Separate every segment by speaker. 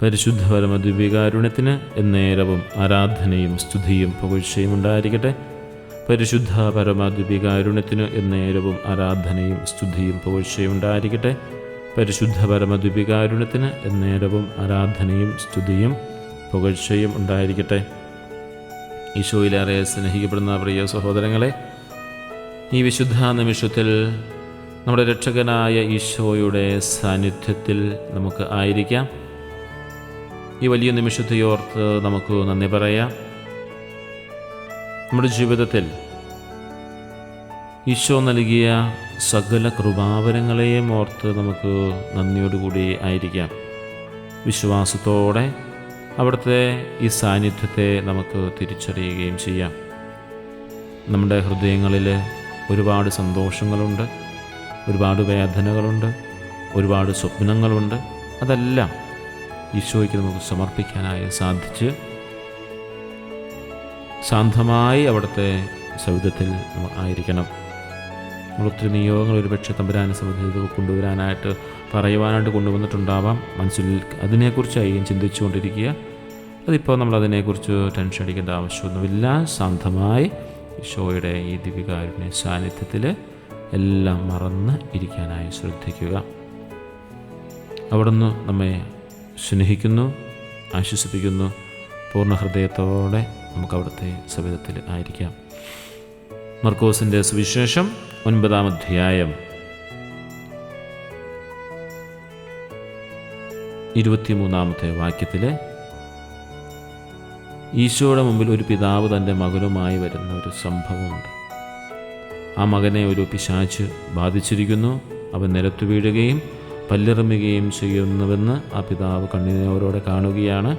Speaker 1: പരിശുദ്ധ പരമദിവ്യകാരുണ്യത്തിന് എന്നേരവും ആരാധനയും സ്തുതിയും പുകഴ്ചയും ഉണ്ടായിരിക്കട്ടെ. പരിശുദ്ധ പരമദിവ്യകാരുണ്യത്തിന് എന്നേരവും ആരാധനയും സ്തുതിയും പുകഴ്ചയും ഉണ്ടായിരിക്കട്ടെ. പരിശുദ്ധ പരമദിവ്യകാരുണ്യത്തിന് എന്നേരവും ആരാധനയും സ്തുതിയും പുകഴ്ചയും ഉണ്ടായിരിക്കട്ടെ. ഈശോയിലേറെ സ്നേഹിക്കപ്പെടുന്ന പ്രിയ സഹോദരങ്ങളെ, ഈ വിശുദ്ധ നിമിഷത്തിൽ നമ്മുടെ രക്ഷകനായ ഈശോയുടെ സാന്നിധ്യത്തിൽ നമുക്ക് ആയിരിക്കാം. ഈ വലിയ നിമിഷത്തെ ഓർത്ത് നമുക്ക് നന്ദി പറയാം. നമ്മുടെ ജീവിതത്തിൽ ഈശോ നൽകിയ സകല കൃപാവരങ്ങളെയും ഓർത്ത് നമുക്ക് നന്ദിയോടുകൂടി ആയിരിക്കാം. വിശ്വാസത്തോടെ അവിടുത്തെ ഈ സാന്നിധ്യത്തെ നമുക്ക് തിരിച്ചറിയുകയും ചെയ്യാം. നമ്മുടെ ഹൃദയങ്ങളിൽ ഒരുപാട് സന്തോഷങ്ങളുണ്ട്, ഒരുപാട് വേദനകളുണ്ട്, ഒരുപാട് സ്വപ്നങ്ങളുണ്ട്. അതെല്ലാം ഈശോയ്ക്ക് നമുക്ക് സമർപ്പിക്കാനായി സാധിച്ച് ശാന്തമായി അവിടുത്തെ സൗധത്തിൽ ആയിരിക്കണം. നമ്മളൊത്തിരി നിയോഗങ്ങൾ ഒരുപക്ഷെ തമ്പുരാനെ സംബന്ധിച്ച് കൊണ്ടുവരാനായിട്ട് പറയുവാനായിട്ട് കൊണ്ടുവന്നിട്ടുണ്ടാവാം. മനസ്സിൽ അതിനെക്കുറിച്ചായിരിക്കും ചിന്തിച്ചു കൊണ്ടിരിക്കുക. അതിപ്പോൾ നമ്മളതിനെക്കുറിച്ച് ടെൻഷൻ അടിക്കേണ്ട ആവശ്യമൊന്നുമില്ല. ശാന്തമായി ഈശോയുടെ ഈ ദിവ്യകാരുണ്യ സാന്നിധ്യത്തിൽ എല്ലാം മറന്ന് ഇരിക്കാനായി ശ്രദ്ധിക്കുക. അവിടുന്ന് നമ്മെ സ്നേഹിക്കുന്നു, ആശ്വസിപ്പിക്കുന്നു. പൂർണ്ണ ഹൃദയത്തോടെ നമുക്ക് അവിടുത്തെ സവിധത്തിൽ ആയിരിക്കാം. മർക്കോസിൻ്റെ സുവിശേഷം 9-ാം അധ്യായം 23-ാമത്തെ വാക്യത്തിൽ ഈശോയുടെ മുമ്പിൽ ഒരു പിതാവ് തൻ്റെ മകനുമായി വരുന്ന ഒരു സംഭവമുണ്ട്. ആ മകനെ ഒരു പിശാച് ബാധിച്ചിരിക്കുന്നു. അവൻ നിലത്തു വീഴുകയും പല്ലിറങ്ങുകയും ചെയ്യുന്നുവെന്ന് ആ പിതാവ് കണ്ണിനോരോടെ കാണുകയാണ്.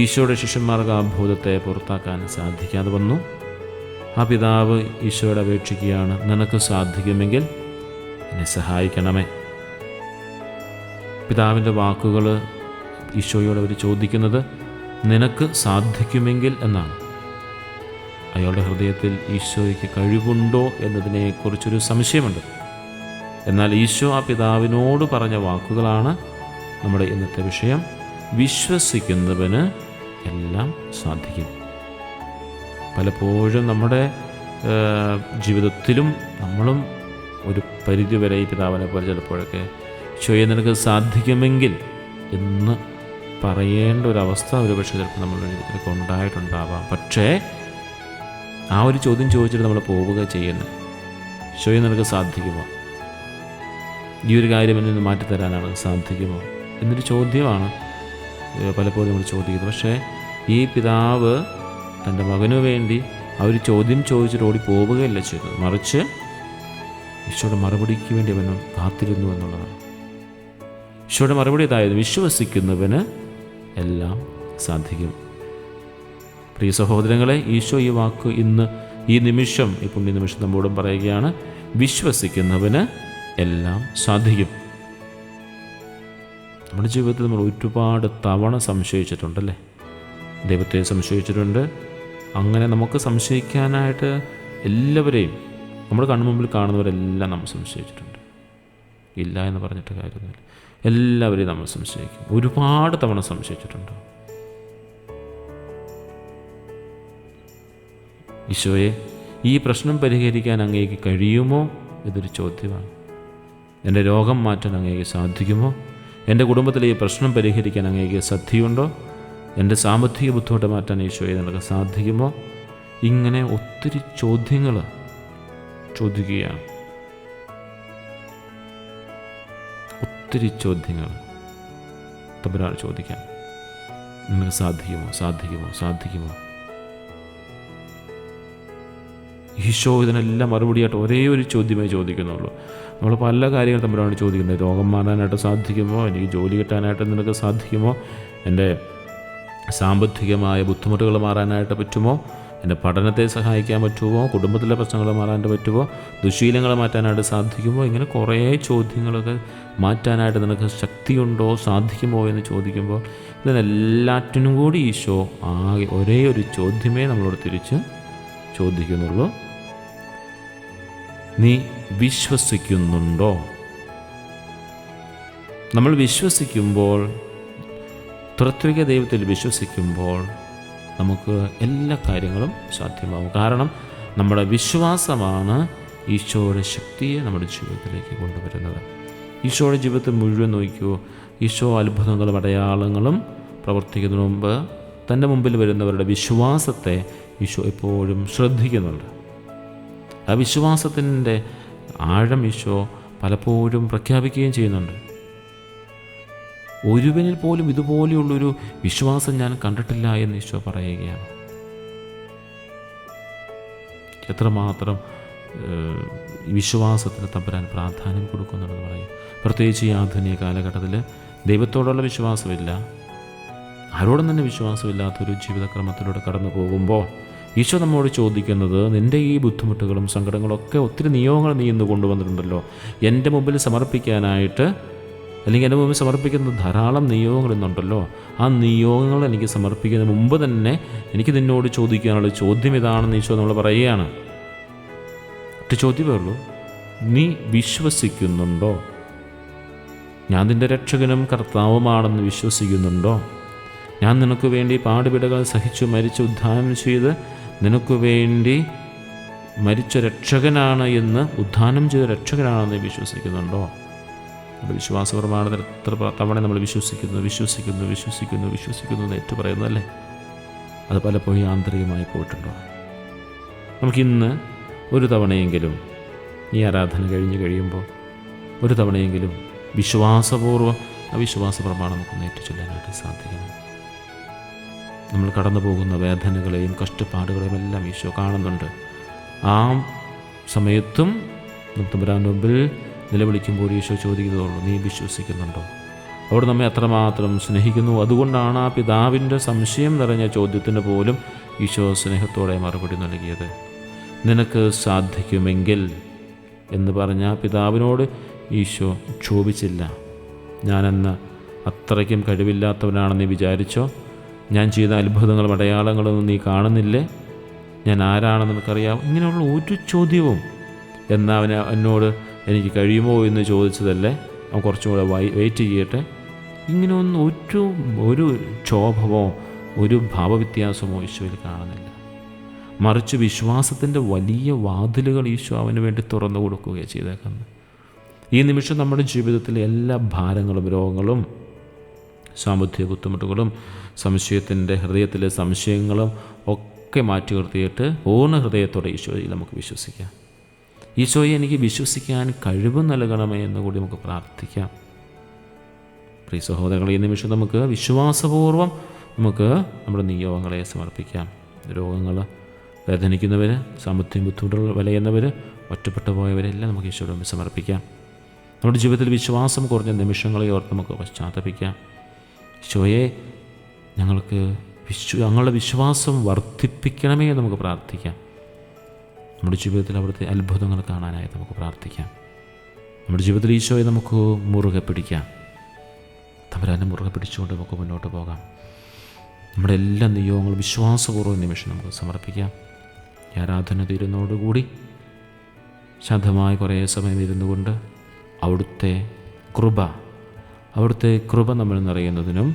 Speaker 1: ഈശോയുടെ ശിഷ്യന്മാർക്ക് ആ ഭൂതത്തെ പുറത്താക്കാൻ സാധിക്കാതെ വന്നു. ആ പിതാവ് ഈശോയോട് അപേക്ഷിക്കുകയാണ്, നിനക്ക് സാധിക്കുമെങ്കിൽ എന്നെ സഹായിക്കണമേ. പിതാവിൻ്റെ വാക്കുകൾ ഈശോയോട് അവർ ചോദിക്കുന്നത് നിനക്ക് സാധിക്കുമെങ്കിൽ എന്നാണ്. അയാളുടെ ഹൃദയത്തിൽ ഈശോയ്ക്ക് കഴിവുണ്ടോ എന്നതിനെക്കുറിച്ചൊരു സംശയമുണ്ട്. എന്നാൽ ഈശോ ആ പിതാവിനോട് പറഞ്ഞ വാക്കുകളാണ് നമ്മുടെ ഇന്നത്തെ വിഷയം. വിശ്വസിക്കുന്നവന് എല്ലാം സാധിക്കും. പലപ്പോഴും നമ്മുടെ ജീവിതത്തിലും നമ്മളും ഒരു പരിധിവരെ ഈ പിതാവിനെ പോലെ ചിലപ്പോഴൊക്കെ ഈശോയെ നിനക്ക് സാധിക്കുമെങ്കിൽ എന്ന് പറയേണ്ട ഒരവസ്ഥ ഒരുപക്ഷെ ചിലപ്പോൾ നമ്മളുടെ ജീവിതത്തിലൊക്കെ ഉണ്ടായിട്ടുണ്ടാവാം. പക്ഷേ ആ ഒരു ചോദ്യം ചോദിച്ചിട്ട് നമ്മൾ പോവുക ചെയ്യുന്നത്, ഈശോയെ നിനക്ക് സാധിക്കുമോ, ഈ ഒരു കാര്യം എന്നിൽ നിന്ന് മാറ്റിത്തരാനാണ് സാധിക്കുമോ എന്നൊരു ചോദ്യമാണ് പലപ്പോഴും നമ്മൾ ചോദിക്കുന്നത്. പക്ഷേ ഈ പിതാവ് തൻ്റെ മകനു വേണ്ടി ആ ഒരു ചോദ്യം ചോദിച്ചിട്ട് ഓടി പോവുകയല്ല ചെയ്തത്, മറിച്ച് ഈശോയുടെ മറുപടിക്ക് വേണ്ടി അവൻ കാത്തിരുന്നു എന്നുള്ളതാണ്. ഈശോയുടെ മറുപടി ഇതായിരുന്നു, വിശ്വസിക്കുന്നവന് എല്ലാം സാധിക്കും. പ്രിയ സഹോദരങ്ങളെ, ഈശോ ഈ വാക്ക് ഇന്ന് ഈ നിമിഷം, ഈ പുണ്യ നിമിഷം നമ്മോടും പറയുകയാണ്, വിശ്വസിക്കുന്നവന് എല്ലാം സാധിക്കും. നമ്മുടെ ജീവിതത്തിൽ നമ്മൾ ഒരുപാട് തവണ സംശയിച്ചിട്ടുണ്ടല്ലേ? ദൈവത്തെ സംശയിച്ചിട്ടുണ്ട്. അങ്ങനെ നമുക്ക് സംശയിക്കാനായിട്ട് എല്ലാവരെയും, നമ്മുടെ കൺമുമ്പിൽ കാണുന്നവരെല്ലാം നമ്മൾ സംശയിച്ചിട്ടുണ്ട്. ഇല്ല എന്ന് പറഞ്ഞിട്ട് കാര്യമൊന്നുമില്ല. എല്ലാവരെയും നമ്മൾ സംശയിക്കും. ഒരുപാട് തവണ സംശയിച്ചിട്ടുണ്ട്. ഈശോയെ, ഈ പ്രശ്നം പരിഹരിക്കാൻ അങ്ങേക്ക് കഴിയുമോ ഇതൊരു ചോദ്യമാണ്. എൻ്റെ രോഗം മാറ്റാൻ അങ്ങേക്ക് സാധിക്കുമോ? എൻ്റെ കുടുംബത്തിലെ ഈ പ്രശ്നം പരിഹരിക്കാൻ അങ്ങേക്ക് സാധ്യതയുണ്ടോ? എൻ്റെ സാമ്പത്തിക ബുദ്ധിമുട്ട് മാറ്റാൻ ഈശോയെ നിനക്ക് സാധിക്കുമോ? ഇങ്ങനെ ഒത്തിരി ചോദ്യങ്ങൾ ചോദിക്കുകയാണ്. ഒത്തിരി ചോദ്യങ്ങൾ തമ്പുരാൻ ചോദിക്കാം. നിനക്ക് സാധിക്കുമോ, സാധിക്കുമോ, സാധിക്കുമോ? ഈശോ ഇതിനെല്ലാം മറുപടിയായിട്ട് ഒരേ ഒരു ചോദ്യമേ ചോദിക്കുന്നുള്ളൂ. നമ്മൾ പല കാര്യങ്ങൾ തമ്മിലാണ് ചോദിക്കുന്നത്. രോഗം മാറാനായിട്ട് സാധിക്കുമോ? എനിക്ക് ജോലി കിട്ടാനായിട്ട് നിനക്ക് സാധിക്കുമോ? എൻ്റെ സാമ്പത്തികമായ ബുദ്ധിമുട്ടുകൾ മാറാനായിട്ട് പറ്റുമോ? എൻ്റെ പഠനത്തെ സഹായിക്കാൻ പറ്റുമോ? കുടുംബത്തിലെ പ്രശ്നങ്ങൾ മാറാനായിട്ട് പറ്റുമോ? ദുശീലങ്ങൾ മാറ്റാനായിട്ട് സാധിക്കുമോ? ഇങ്ങനെ കുറേ ചോദ്യങ്ങളൊക്കെ മാറ്റാനായിട്ട് നിനക്ക് ശക്തിയുണ്ടോ, സാധിക്കുമോ എന്ന് ചോദിക്കുമ്പോൾ ഇതിനെല്ലാറ്റിനും കൂടി ഈശോ ആകെ ഒരേ ഒരു ചോദ്യമേ നമ്മളോട് തിരിച്ച് ചോദിക്കുന്നുള്ളൂ. നീ വിശ്വസിക്കുന്നുണ്ടോ? നമ്മൾ വിശ്വസിക്കുമ്പോൾ ത്രിത്വിക ദൈവത്തിൽ വിശ്വസിക്കുമ്പോൾ നമുക്ക് എല്ലാ കാര്യങ്ങളും സാധ്യമാകും. കാരണം നമ്മുടെ വിശ്വാസമാണ് ഈശോയുടെ ശക്തിയെ നമ്മുടെ ജീവിതത്തിലേക്ക് കൊണ്ടുവരുന്നത്. ഈശോയുടെ ജീവിതത്തിൽ മുഴുവൻ നോക്കിയോ, ഈശോ അത്ഭുതങ്ങളും അടയാളങ്ങളും പ്രവർത്തിക്കുന്നതിന് മുമ്പ് തൻ്റെ മുമ്പിൽ വരുന്നവരുടെ വിശ്വാസത്തെ ഈശോ എപ്പോഴും ശ്രദ്ധിക്കുന്നുണ്ട്. ആ വിശ്വാസത്തിൻ്റെ ആഴം ഈശോ പലപ്പോഴും പ്രഖ്യാപിക്കുകയും ചെയ്യുന്നുണ്ട്. ഒരുവനിൽ പോലും ഇതുപോലെയുള്ളൊരു വിശ്വാസം ഞാൻ കണ്ടിട്ടില്ല എന്ന് ഈശോ പറയുകയാണ്. എത്രമാത്രം വിശ്വാസത്തിന് തമ്പുരാൻ പ്രാധാന്യം കൊടുക്കുന്നുണ്ടെന്ന് പറയും. പ്രത്യേകിച്ച് ഈ ആധുനിക കാലഘട്ടത്തിൽ ദൈവത്തോടുള്ള വിശ്വാസമില്ല, ആരോടും തന്നെ വിശ്വാസമില്ലാത്തൊരു ജീവിതക്രമത്തിലൂടെ കടന്നു പോകുമ്പോൾ ഈശോ നമ്മോട് ചോദിക്കുന്നത്, നിൻ്റെ ഈ ബുദ്ധിമുട്ടുകളും സങ്കടങ്ങളൊക്കെ ഒത്തിരി നിയോഗങ്ങൾ നീ ഇന്ന് കൊണ്ടുവന്നിട്ടുണ്ടല്ലോ, എൻ്റെ മുമ്പിൽ സമർപ്പിക്കാനായിട്ട്, അല്ലെങ്കിൽ എൻ്റെ മുമ്പിൽ സമർപ്പിക്കുന്ന ധാരാളം നിയോഗങ്ങൾ ഇന്നുണ്ടല്ലോ, ആ നിയോഗങ്ങൾ എനിക്ക് സമർപ്പിക്കുന്നതിന് മുമ്പ് തന്നെ എനിക്ക് നിന്നോട് ചോദിക്കാനുള്ള ചോദ്യം ഇതാണെന്ന് ഈശോ നമ്മൾ പറയുകയാണ്. ഒറ്റ ചോദ്യമേ ഉള്ളൂ, നീ വിശ്വസിക്കുന്നുണ്ടോ? ഞാൻ നിൻ്റെ രക്ഷകനും കർത്താവുമാണെന്ന് വിശ്വസിക്കുന്നുണ്ടോ? ഞാൻ നിനക്ക് വേണ്ടി പാടുപിടകൾ സഹിച്ചു മരിച്ച് ഉദ്ധാനം ചെയ്ത് നിനക്ക് വേണ്ടി മരിച്ച രക്ഷകനാണ് എന്ന്, ഉദ്ധാനം ചെയ്ത രക്ഷകനാണെന്ന് വിശ്വസിക്കുന്നുണ്ടോ? നമ്മുടെ വിശ്വാസ പ്രമാണത്തിൽ എത്ര തവണ നമ്മൾ വിശ്വസിക്കുന്നു എന്ന് ഏറ്റു പറയുന്നതല്ലേ? അത് പലപ്പോഴും ആന്തരികമായി പോയിട്ടുണ്ടോ? നമുക്കിന്ന് ഒരു തവണയെങ്കിലും ഈ ആരാധന കഴിയുമ്പോൾ ഒരു തവണയെങ്കിലും വിശ്വാസപൂർവ്വം ആ വിശ്വാസ പ്രമാണം നമുക്കൊന്ന് ഏറ്റുചൊല്ലാനായിട്ട് സാധിക്കണം. നമ്മൾ കടന്നു പോകുന്ന വേദനകളെയും കഷ്ടപ്പാടുകളെയും എല്ലാം ഈശോ കാണുന്നുണ്ട്. ആ സമയത്തും തമ്പുരാൻ്റെ മുമ്പിൽ നിലവിളിക്കുമ്പോൾ ഈശോ ചോദിക്കുന്നതുള്ളൂ, നീ വിശ്വസിക്കുന്നുണ്ടോ? അവിടെ നമ്മെ അത്രമാത്രം സ്നേഹിക്കുന്നു. അതുകൊണ്ടാണ് ആ പിതാവിൻ്റെ സംശയം നിറഞ്ഞ ചോദ്യത്തിന് പോലും ഈശോ സ്നേഹത്തോടെ മറുപടി നൽകിയത്. നിനക്ക് സാധിക്കുമെങ്കിൽ എന്ന് പറഞ്ഞ പിതാവിനോട് ഈശോ ക്ഷോഭിച്ചില്ല. ഞാനെന്ന് അത്രയ്ക്കും കഴിവില്ലാത്തവനാണെന്ന് നീ വിചാരിച്ചോ? ഞാൻ ചെയ്ത അത്ഭുതങ്ങളും അടയാളങ്ങളൊന്നും നീ കാണുന്നില്ലേ? ഞാൻ ആരാണെന്ന് നിനക്കറിയാം? ഇങ്ങനെയുള്ള ഒരു ചോദ്യവും എന്നാൽ എന്നോട് എനിക്ക് കഴിയുമോ എന്ന് ചോദിച്ചതല്ലേ, അവൻ കുറച്ചും കൂടെ വെയിറ്റ് ചെയ്യട്ടെ. ഇങ്ങനെയൊന്നും ഒരു ക്ഷോഭമോ ഒരു ഭാവവ്യത്യാസമോ ഈശോയിൽ കാണുന്നില്ല. മറിച്ച് വിശ്വാസത്തിൻ്റെ വലിയ വാതിലുകൾ ഈശോ അവന് വേണ്ടി തുറന്നു കൊടുക്കുകയാണ് ചെയ്തേക്കുന്നത്. ഈ നിമിഷം നമ്മുടെ ജീവിതത്തിലെ എല്ലാ ഭാരങ്ങളും രോഗങ്ങളും സാമ്പത്തിക ബുദ്ധിമുട്ടുകളും സംശയത്തിൻ്റെ ഹൃദയത്തിലെ സംശയങ്ങളും ഒക്കെ മാറ്റി നിർത്തിയിട്ട് പൂർണ്ണ ഹൃദയത്തോടെ ഈശോയിൽ നമുക്ക് വിശ്വസിക്കാം. ഈശോയെ എനിക്ക് വിശ്വസിക്കാൻ കഴിവ് നൽകണമേ എന്ന് കൂടി നമുക്ക് പ്രാർത്ഥിക്കാം. പ്രിയ സഹോദരങ്ങളെ, ഈ നിമിഷം നമുക്ക് വിശ്വാസപൂർവ്വം നമുക്ക് നമ്മുടെ നിയോഗങ്ങളെ സമർപ്പിക്കാം. രോഗങ്ങൾ, വേദനിക്കുന്നവർ, സാമ്പത്തിക ബുദ്ധിമുട്ടുകൾ വലയുന്നവർ, ഒറ്റപ്പെട്ടു പോയവരെല്ലാം നമുക്ക് ഈശോയുടെ മുമ്പിൽ സമർപ്പിക്കാം. നമ്മുടെ ജീവിതത്തിൽ വിശ്വാസം കുറഞ്ഞ നിമിഷങ്ങളെ ഓർത്ത് നമുക്ക് പശ്ചാത്തപിക്കാം. ഈശോയെ, ഞങ്ങളുടെ വിശ്വാസം വർദ്ധിപ്പിക്കണമേ എന്ന് നമുക്ക് പ്രാർത്ഥിക്കാം. നമ്മുടെ ജീവിതത്തിൽ അവിടുത്തെ അത്ഭുതങ്ങൾ കാണാനായി നമുക്ക് പ്രാർത്ഥിക്കാം. നമ്മുടെ ജീവിതത്തിൽ ഈശോയെ നമുക്ക് മുറുകെ പിടിക്കാം. തമ്പുരാനെ മുറുകെ പിടിച്ചുകൊണ്ട് നമുക്ക് മുന്നോട്ട് പോകാം. നമ്മുടെ എല്ലാ നിയോഗങ്ങളും വിശ്വാസപൂർവ്വം നിമിഷം നമുക്ക് സമർപ്പിക്കാം. ഈ ആരാധന തീരുന്നതോടുകൂടി ശാന്തമായി കുറേ സമയം ഇരുന്നുകൊണ്ട് അവിടുത്തെ കൃപ നമ്മൾ നിറയുന്നതിനും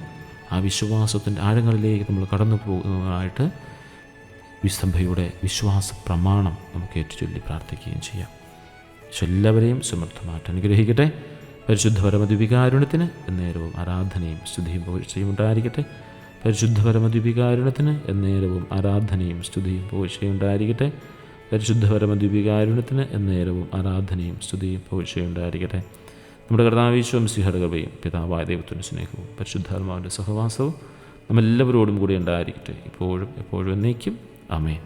Speaker 1: ആ വിശ്വാസത്തിൻ്റെ ആഴങ്ങളിലേക്ക് നമ്മൾ കടന്നു പോകുന്നതിനായിട്ട് വിസ്തംഭയുടെ വിശ്വാസ പ്രമാണം നമുക്ക് ഏറ്റുചൊല്ലി പ്രാർത്ഥിക്കുകയും ചെയ്യാം. എല്ലാവരെയും സമൃദ്ധമായിട്ട് അനുഗ്രഹിക്കട്ടെ. പരിശുദ്ധ പരമദിവികാരുണ്യത്തിന് എന്നേരവും ആരാധനയും സ്തുതിയും പുകഴ്ചയും ഉണ്ടായിരിക്കട്ടെ. പരിശുദ്ധ പരമദിവികാരുണ്യത്തിന് എന്നേരവും ആരാധനയും സ്തുതിയും പുകഴ്ചയും ഉണ്ടായിരിക്കട്ടെ. പരിശുദ്ധ പരമദിവികാരുണ്യത്തിന് എന്നേരവും ആരാധനയും സ്തുതിയും പുകഴ്ചയും ഉണ്ടായിരിക്കട്ടെ. നമ്മുടെ കർത്താവായ യേശു മിശിഹായുടെ കൃപയും പിതാവായ ദൈവത്തിൻ്റെ സ്നേഹവും പരിശുദ്ധാത്മാവിൻ്റെ സഹവാസവും നമ്മെല്ലാവരോടും കൂടി ഉണ്ടായിരിക്കട്ടെ, ഇപ്പോഴും എപ്പോഴും എന്നേക്കും. ആമേൻ.